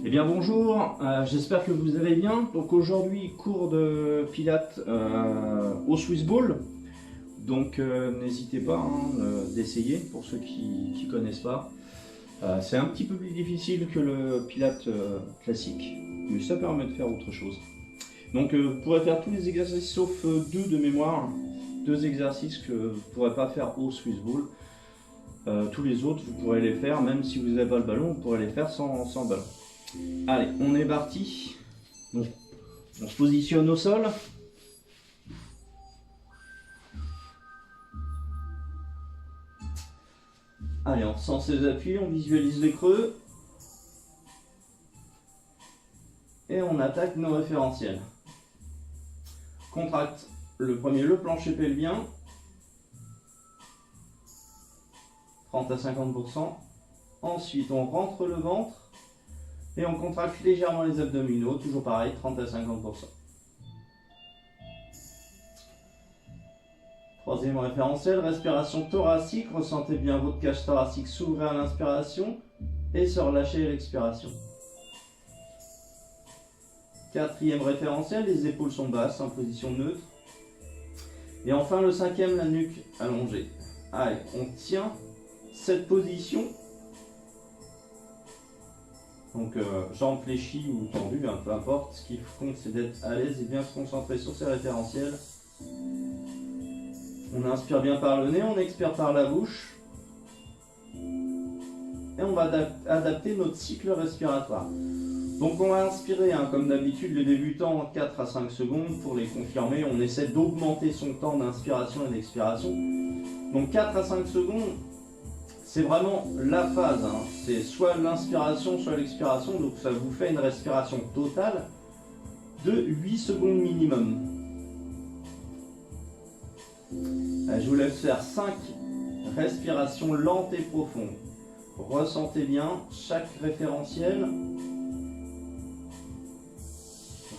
Eh bien bonjour, j'espère que vous allez bien. Donc aujourd'hui cours de pilates au Swiss Ball. Donc n'hésitez pas d'essayer pour ceux qui ne connaissent pas. C'est un petit peu plus difficile que le pilates classique, mais ça permet de faire autre chose. Donc vous pourrez faire tous les exercices sauf deux de mémoire, deux exercices que vous ne pourrez pas faire au Swiss Ball. Tous les autres vous pourrez les faire, même si vous n'avez pas le ballon, vous pourrez les faire sans ballon. Allez, on est parti. Donc, on se positionne au sol. Allez, on ressent ses appuis, on visualise les creux. Et on attaque nos référentiels. Contracte le premier, le plancher pelvien. 30 à 50%. Ensuite, on rentre le ventre. Et on contracte légèrement les abdominaux, toujours pareil, 30 à 50%. Troisième référentiel, respiration thoracique. Ressentez bien votre cage thoracique s'ouvrir à l'inspiration et se relâcher à l'expiration. Quatrième référentiel, les épaules sont basses en position neutre. Et enfin le cinquième, la nuque allongée. Allez, on tient cette position. Donc jambes fléchies ou tendues, peu importe, ce qui compte c'est d'être à l'aise et bien se concentrer sur ces référentiels. On inspire bien par le nez, on expire par la bouche. Et on va adapter notre cycle respiratoire. Donc on va inspirer, comme d'habitude, les débutants en 4 à 5 secondes. Pour les confirmer, on essaie d'augmenter son temps d'inspiration et d'expiration. Donc 4 à 5 secondes. C'est vraiment la phase, c'est soit l'inspiration, soit l'expiration, donc ça vous fait une respiration totale de 8 secondes minimum. Je vous laisse faire 5 respirations lentes et profondes. Ressentez bien chaque référentiel.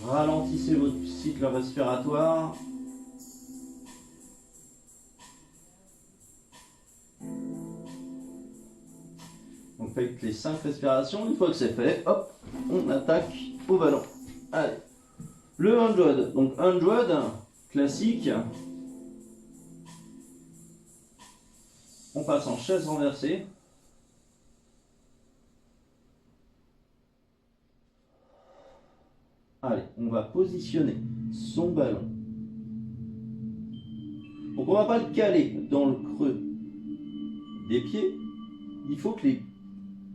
Ralentissez votre cycle respiratoire. Donc faites les 5 respirations, une fois que c'est fait, hop, on attaque au ballon. Allez, le 100, donc 100, classique. On passe en chaise renversée. Allez, on va positionner son ballon. Donc on ne va pas le caler dans le creux des pieds. Il faut que les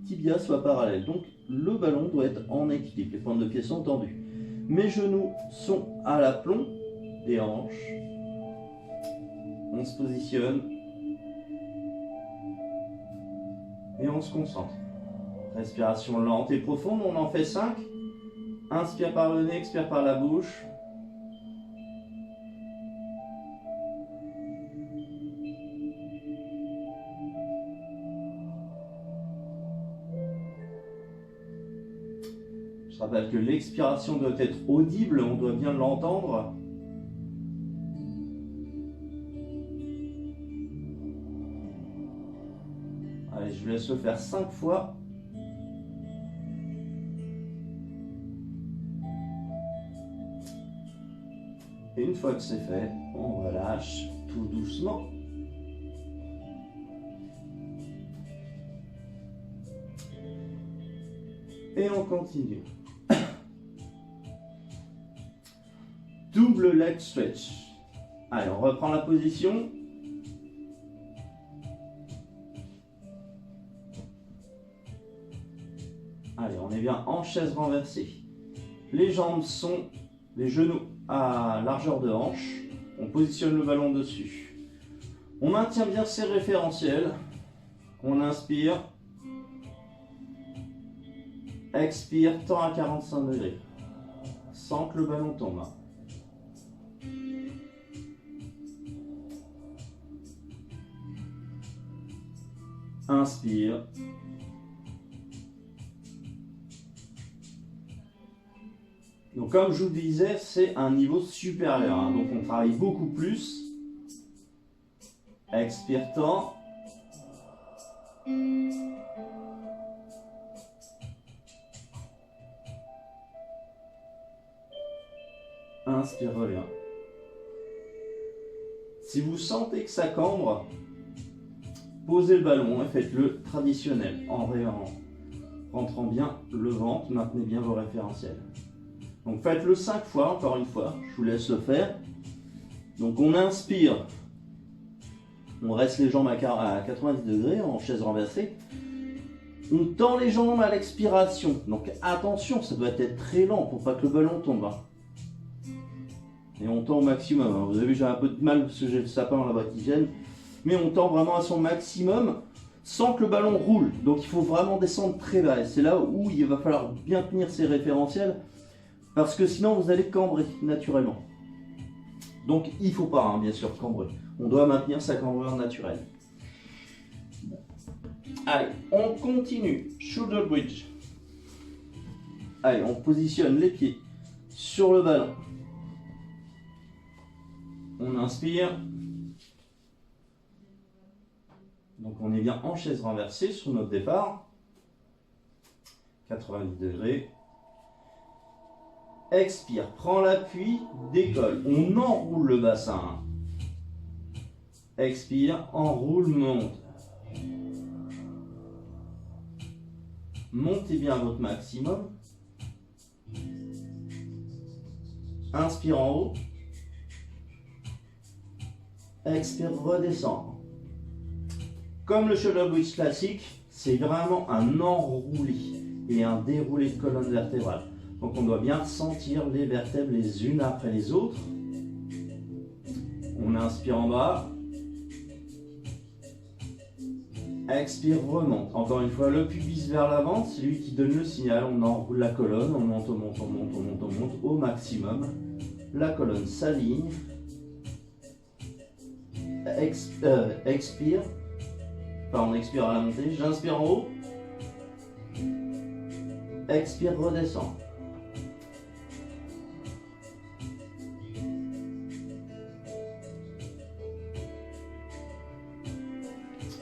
tibias soient parallèles. Donc le ballon doit être en équilibre. Les pointes de pied sont tendues. Mes genoux sont à l'aplomb des hanches. On se positionne. Et on se concentre. Respiration lente et profonde. On en fait 5. Inspire par le nez, expire par la bouche. Je rappelle que l'expiration doit être audible, on doit bien l'entendre. Allez, je vous laisse le faire 5 fois. Et une fois que c'est fait, on relâche tout doucement. Et on continue. Double leg stretch. Allez, on reprend la position. Allez, on est bien en chaise renversée. Les jambes sont, les genoux à largeur de hanche. On positionne le ballon dessus. On maintient bien ses référentiels. On inspire. Expire, tend à 45 degrés. Sans que le ballon tombe. Inspire. Donc comme je vous disais, c'est un niveau supérieur. Donc on travaille beaucoup plus. Expire, tend. Inspire, relève. Si vous sentez que ça cambre, posez le ballon et faites-le traditionnel en rentrant bien le ventre, maintenez bien vos référentiels. Donc faites-le 5 fois, encore une fois, je vous laisse le faire. Donc on inspire, on reste les jambes à 90 degrés en chaise renversée. On tend les jambes à l'expiration, donc attention, ça doit être très lent pour pas que le ballon tombe. Et on tend au maximum, vous avez vu j'ai un peu de mal parce que j'ai le sapin là-bas qui gêne, mais on tend vraiment à son maximum sans que le ballon roule, donc il faut vraiment descendre très bas, et c'est là où il va falloir bien tenir ses référentiels, parce que sinon vous allez cambrer naturellement. Donc il ne faut pas bien sûr cambrer, on doit maintenir sa cambrure naturelle. Allez, on continue, shoulder bridge. Allez, on positionne les pieds sur le ballon. On inspire. Donc on est bien en chaise renversée sur notre départ. 90 degrés. Expire, prends l'appui, décolle. On enroule le bassin. Expire, enroule, monte. Montez bien votre maximum. Inspire en haut. Expire, redescendre. Comme le shoulder bridge classique, c'est vraiment un enroulé et un déroulé de colonne vertébrale. Donc on doit bien sentir les vertèbres les unes après les autres. On inspire en bas. Expire, remonte. Encore une fois, le pubis vers l'avant, c'est lui qui donne le signal. On enroule la colonne, on monte, on monte, on monte, on monte, on monte au maximum. La colonne s'aligne. Expire. Enfin, on expire à la montée. J'inspire en haut. Expire, redescend.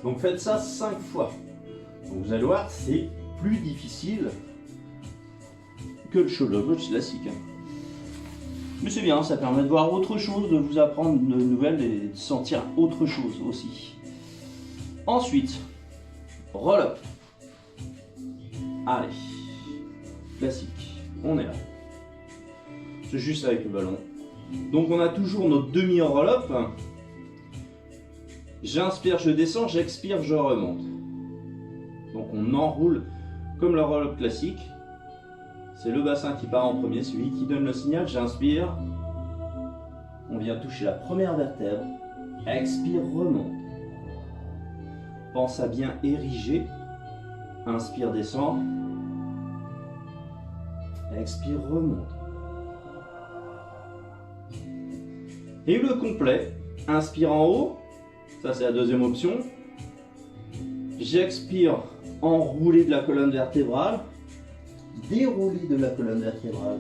Donc faites ça 5 fois. Donc vous allez voir, c'est plus difficile que le shoulder bridge classique. Mais c'est bien, ça permet de voir autre chose, de vous apprendre de nouvelles et de sentir autre chose aussi. Ensuite, roll-up. Allez, classique, on est là. C'est juste avec le ballon. Donc on a toujours notre demi-roll-up. J'inspire, je descends, j'expire, je remonte. Donc on enroule comme le roll-up classique. C'est le bassin qui part en premier, celui qui donne le signal. J'inspire. On vient toucher la première vertèbre. Expire, remonte. Pense à bien ériger. Inspire, descend. Expire, remonte. Et le complet. Inspire en haut. Ça, c'est la deuxième option. J'expire, enroulé de la colonne vertébrale. Déroulé de la colonne vertébrale.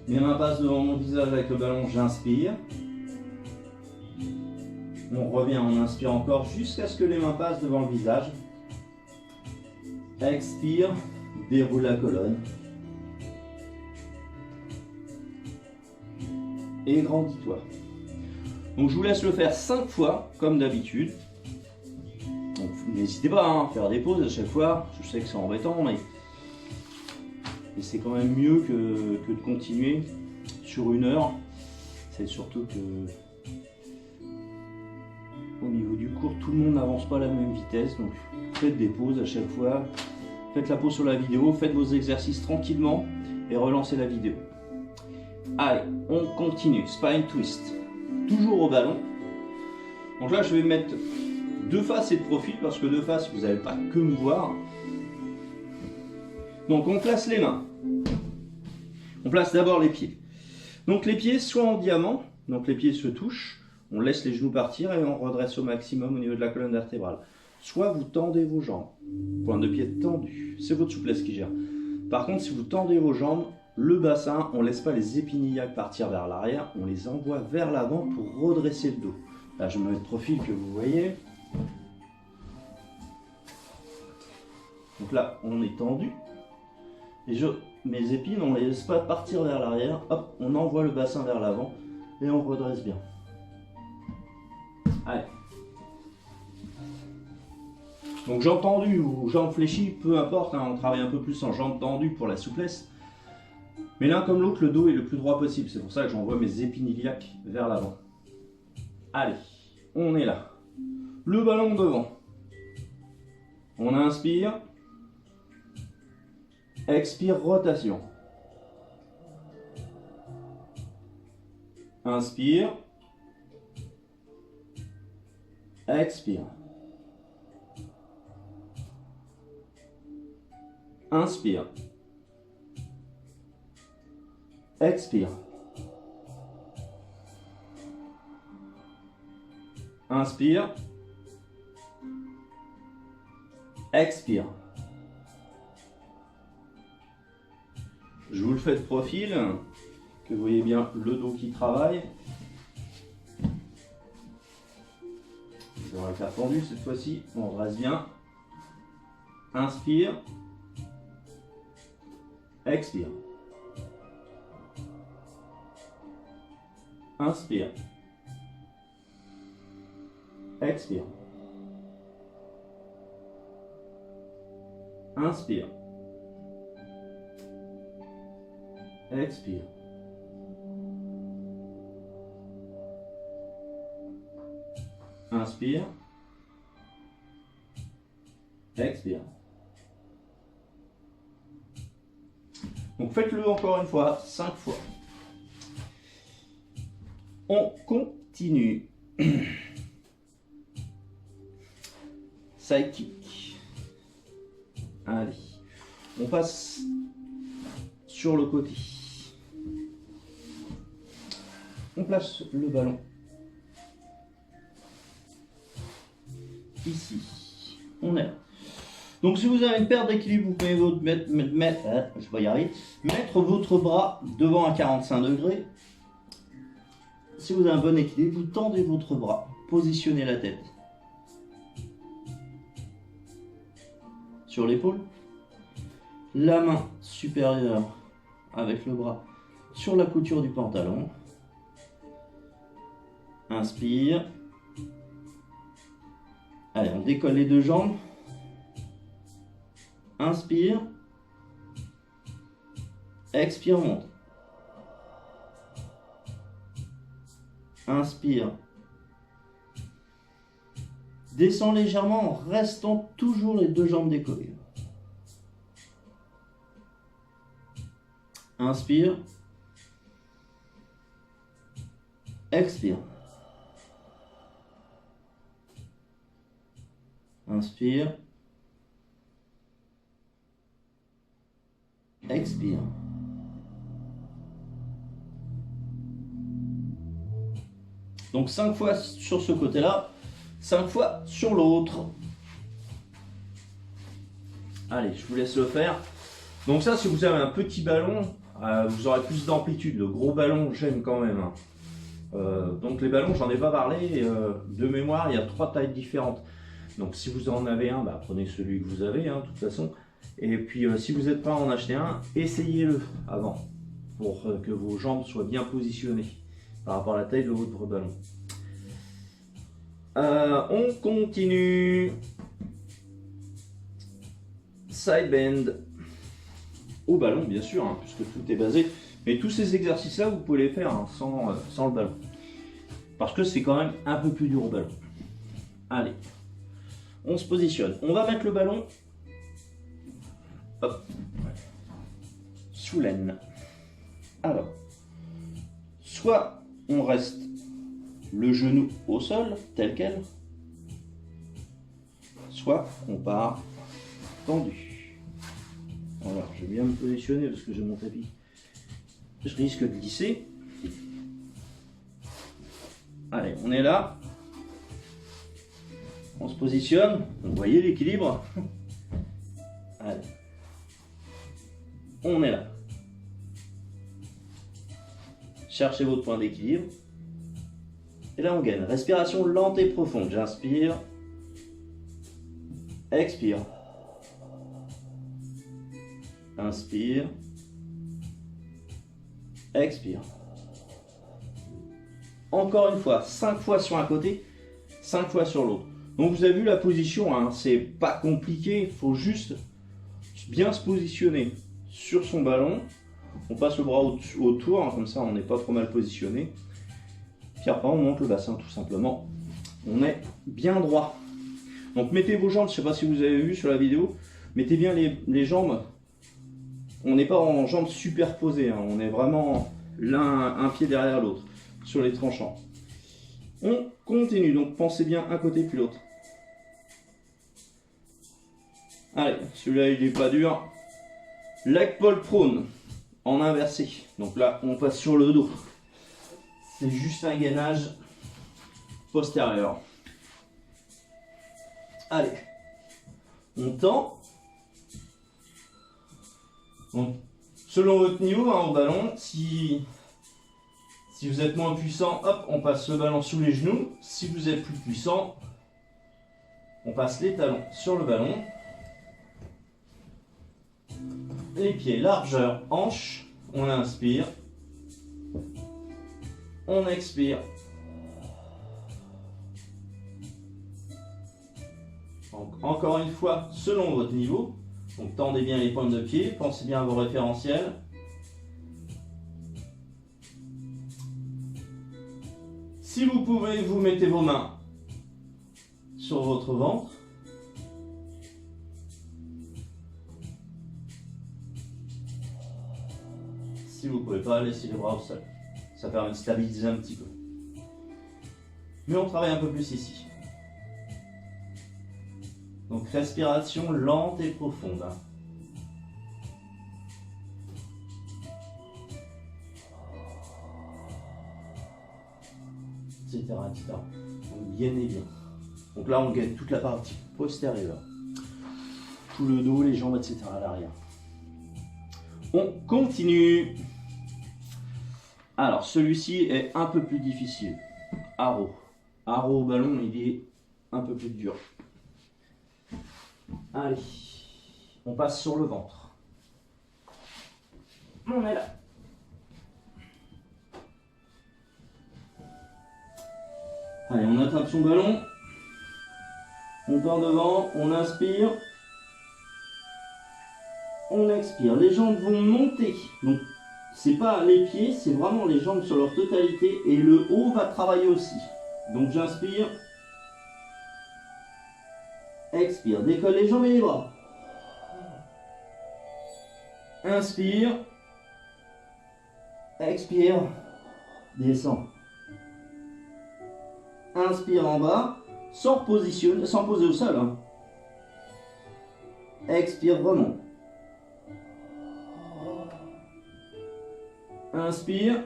Mes mains passent devant mon visage avec le ballon, j'inspire. On revient, on inspire encore jusqu'à ce que les mains passent devant le visage. Expire, déroule la colonne. Et grandis-toi. Donc je vous laisse le faire 5 fois, comme d'habitude. Donc n'hésitez pas à faire des pauses à chaque fois. Je sais que c'est embêtant, mais c'est quand même mieux que de continuer sur 1 heure. C'est surtout que au niveau du cours, tout le monde n'avance pas à la même vitesse. Donc faites des pauses à chaque fois. Faites la pause sur la vidéo, faites vos exercices tranquillement et relancez la vidéo. Allez, on continue. Spine twist. Toujours au ballon. Donc là, je vais mettre de face et de profil parce que de face, vous n'allez pas que me voir. Donc on place les mains. On place d'abord les pieds. Donc les pieds soit en diamant, donc les pieds se touchent, on laisse les genoux partir et on redresse au maximum au niveau de la colonne vertébrale. Soit vous tendez vos jambes, point de pied tendu, c'est votre souplesse qui gère. Par contre, si vous tendez vos jambes, le bassin, on ne laisse pas les épinillas partir vers l'arrière, on les envoie vers l'avant pour redresser le dos. Là, je me mets de profil que vous voyez. Donc là, on est tendu. Et mes épines, on ne les laisse pas partir vers l'arrière. Hop, on envoie le bassin vers l'avant et on redresse bien. Allez. Donc jambes tendues ou jambes fléchies, peu importe, hein, on travaille un peu plus en jambes tendues pour la souplesse. Mais l'un comme l'autre, le dos est le plus droit possible. C'est pour ça que j'envoie mes épines iliaques vers l'avant. Allez, on est là. Le ballon devant. On inspire. Expire, rotation. Inspire. Expire. Inspire. Expire. Inspire. Expire. Je vous le fais de profil, que vous voyez bien le dos qui travaille. On va le faire tendu cette fois-ci, on reste bien. Inspire. Expire. Inspire. Expire. Inspire. Expire. Inspire. Expire. Donc faites-le encore une fois, 5 fois. On continue. Side kick. Allez. On passe sur le côté. On place le ballon ici. On est là. Donc si vous avez une perte d'équilibre, vous pouvez mettre votre bras devant à 45 degrés. Si vous avez un bon équilibre, vous tendez votre bras, positionnez la tête sur l'épaule, la main supérieure avec le bras sur la couture du pantalon. Inspire. Allez, on décolle les deux jambes. Inspire. Expire, monte. Inspire. Descends légèrement en restant toujours les deux jambes décollées. Inspire. Expire. Inspire. Expire. Donc 5 fois sur ce côté-là, 5 fois sur l'autre. Allez, je vous laisse le faire. Donc ça, si vous avez un petit ballon, vous aurez plus d'amplitude. Le gros ballon gêne quand même. Donc les ballons, j'en ai pas parlé. De mémoire, il y a 3 tailles différentes. Donc si vous en avez un, prenez celui que vous avez, de toute façon. Et puis si vous n'êtes pas en acheter un, essayez-le avant. Pour que vos jambes soient bien positionnées par rapport à la taille de votre ballon. On continue. Side bend. Au ballon, bien sûr, puisque tout est basé. Mais tous ces exercices-là, vous pouvez les faire sans le ballon. Parce que c'est quand même un peu plus dur au ballon. Allez. On se positionne. On va mettre le ballon sous l'aine. Alors, soit on reste le genou au sol, tel quel, soit on part tendu. Alors, je vais bien me positionner parce que j'ai mon tapis. Je risque de glisser. Allez, on est là. On se positionne. Vous voyez l'équilibre? Allez. On est là. Cherchez votre point d'équilibre. Et là, on gagne. Respiration lente et profonde. J'inspire. Expire. Inspire. Expire. Encore une fois, 5 fois sur un côté, 5 fois sur l'autre. Donc vous avez vu la position, hein, c'est pas compliqué, il faut juste bien se positionner sur son ballon. On passe le bras autour, hein, comme ça on n'est pas trop mal positionné. Puis après on monte le bassin tout simplement. On est bien droit. Donc mettez vos jambes, je ne sais pas si vous avez vu sur la vidéo, mettez bien les jambes. On n'est pas en jambes superposées, hein, on est vraiment l'un un pied derrière l'autre sur les tranchants. On continue, donc pensez bien un côté puis l'autre. Allez, celui-là il n'est pas dur. Leg pull prone en inversé. Donc là on passe sur le dos. C'est juste un gainage postérieur. Allez, on tend. Donc, selon votre niveau hein, au ballon, si vous êtes moins puissant, hop, on passe le ballon sous les genoux. Si vous êtes plus puissant, on passe les talons sur le ballon. Les pieds largeur hanche, on inspire, on expire. Donc, encore une fois, selon votre niveau, donc tendez bien les pointes de pied, pensez bien à vos référentiels. Si vous pouvez, vous mettez vos mains sur votre ventre. Si vous ne pouvez pas, laissez les bras au sol. Ça permet de stabiliser un petit peu. Mais on travaille un peu plus ici. Donc respiration lente et profonde. Etc. etc. Donc gainez bien. Donc là on gagne toute la partie postérieure. Tout le dos, les jambes, etc. à l'arrière. On continue. Alors celui-ci est un peu plus difficile. Arrow. Arrow au ballon, il est un peu plus dur. Allez, on passe sur le ventre. On est là. Allez, on attrape son ballon. On part devant, on inspire. On expire. Les jambes vont monter. Donc, c'est pas les pieds, c'est vraiment les jambes sur leur totalité. Et le haut va travailler aussi. Donc, j'inspire. Expire. Décolle les jambes et les bras. Inspire. Expire. Descend. Inspire en bas. Sans poser au sol. Hein. Expire vraiment. Inspire.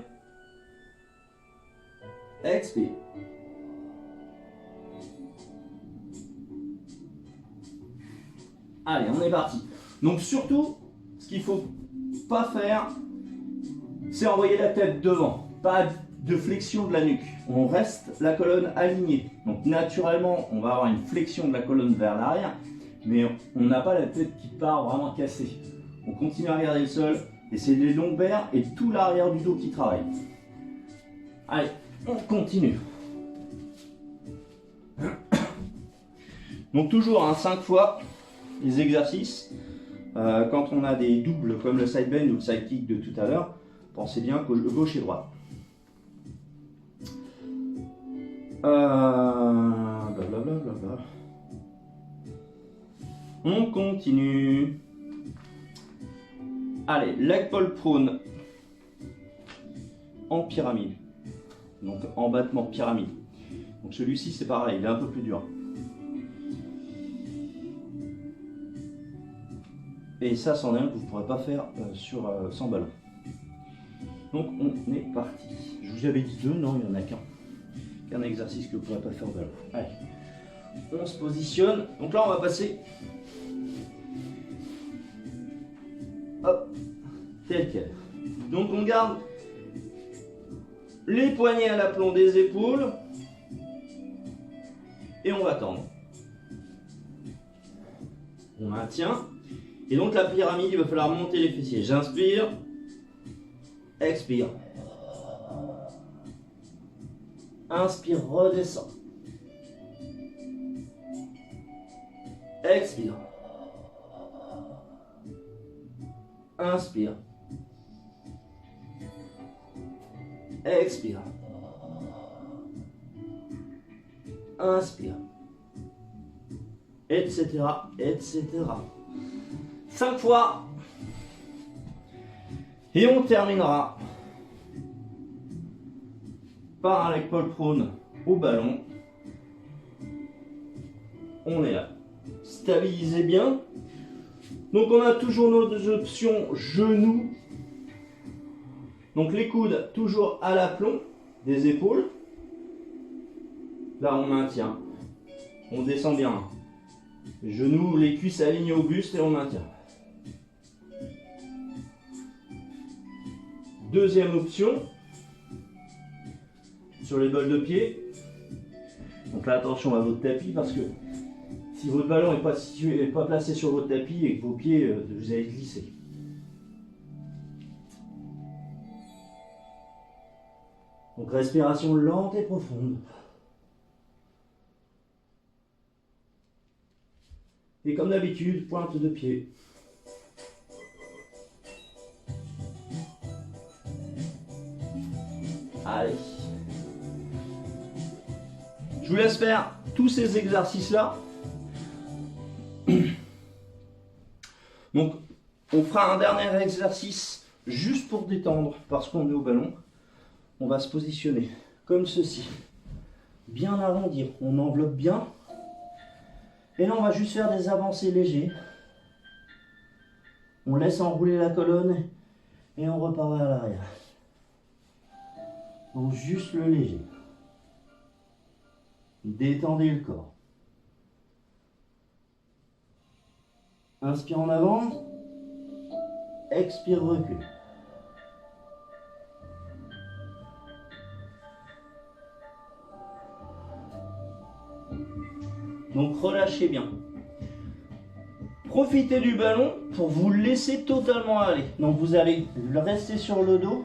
Expire. Allez, on est parti. Donc surtout, ce qu'il ne faut pas faire, c'est envoyer la tête devant. Pas de flexion de la nuque. On reste la colonne alignée. Donc naturellement, on va avoir une flexion de la colonne vers l'arrière, mais on n'a pas la tête qui part vraiment cassée. On continue à regarder le sol, et c'est les lombaires et tout l'arrière du dos qui travaille. Allez, on continue. Donc toujours 5 fois les exercices. Quand on a des doubles comme le side bend ou le side kick de tout à l'heure, pensez bien gauche et droite. Blablabla. On continue. Allez, leg pull prone en pyramide. Donc en battement pyramide. Donc celui-ci c'est pareil, il est un peu plus dur. Et ça, c'en est un que vous ne pourrez pas faire sans ballon. Donc on est parti. Je vous avais dit 2, non, il n'y en a qu'un exercice que vous ne pourrez pas faire au ballon. Allez, on se positionne. Donc là, on va passer. Hop, tel quel. Donc on garde les poignets à l'aplomb des épaules. Et on va tendre. On maintient. Et donc la pyramide, il va falloir monter les fessiers. J'inspire, expire. Inspire, redescends. Expire. Inspire. Expire. Inspire. Etc. etc. 5 fois. Et on terminera par un leg pull prone au ballon. On est là. Stabilisez bien. Donc on a toujours nos deux options genoux. Donc les coudes toujours à l'aplomb des épaules. Là on maintient. On descend bien. Genoux, les cuisses alignées au buste et on maintient. Deuxième option. Sur les bols de pied. Donc là attention à votre tapis parce que si votre ballon n'est pas situé, pas placé sur votre tapis et que vos pieds, vous allez glisser. Donc respiration lente et profonde. Et comme d'habitude, pointe de pied. Allez. Je vous laisse faire tous ces exercices-là. Donc, on fera un dernier exercice juste pour détendre parce qu'on est au ballon. On va se positionner comme ceci. Bien arrondir. On enveloppe bien. Et là, on va juste faire des avancées légers. On laisse enrouler la colonne et on repart vers l'arrière. Donc, juste le léger. Détendez le corps. Inspire en avant. Expire, recule. Donc relâchez bien. Profitez du ballon pour vous laisser totalement aller. Donc vous allez rester sur le dos.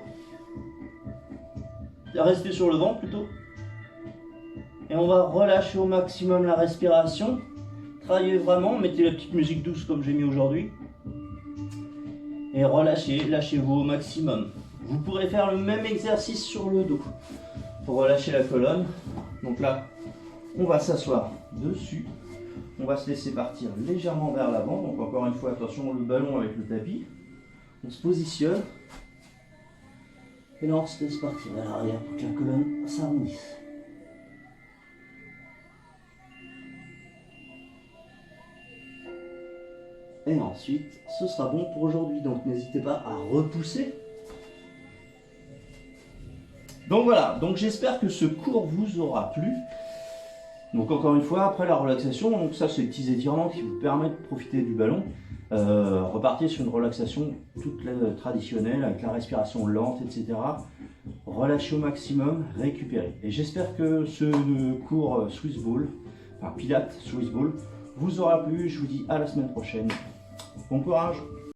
Rester sur le ventre plutôt. Et on va relâcher au maximum la respiration. Travaillez vraiment, mettez la petite musique douce comme j'ai mis aujourd'hui. Et relâchez, lâchez-vous au maximum. Vous pourrez faire le même exercice sur le dos. Pour relâcher la colonne. Donc là, on va s'asseoir dessus. On va se laisser partir légèrement vers l'avant. Donc encore une fois, attention, le ballon avec le tapis. On se positionne. Et là, on se laisse partir vers l'arrière pour que la colonne s'arrondisse. Et ensuite, ce sera bon pour aujourd'hui. Donc n'hésitez pas à repousser. Donc voilà, donc j'espère que ce cours vous aura plu. Donc encore une fois, après la relaxation, donc ça c'est les petits étirements qui vous permettent de profiter du ballon. Repartez sur une relaxation toute traditionnelle avec la respiration lente, etc. Relâchez au maximum, récupérez. Et j'espère que ce cours Swiss Ball, enfin Pilates Swiss Ball, vous aura plu. Je vous dis à la semaine prochaine. Bon courage!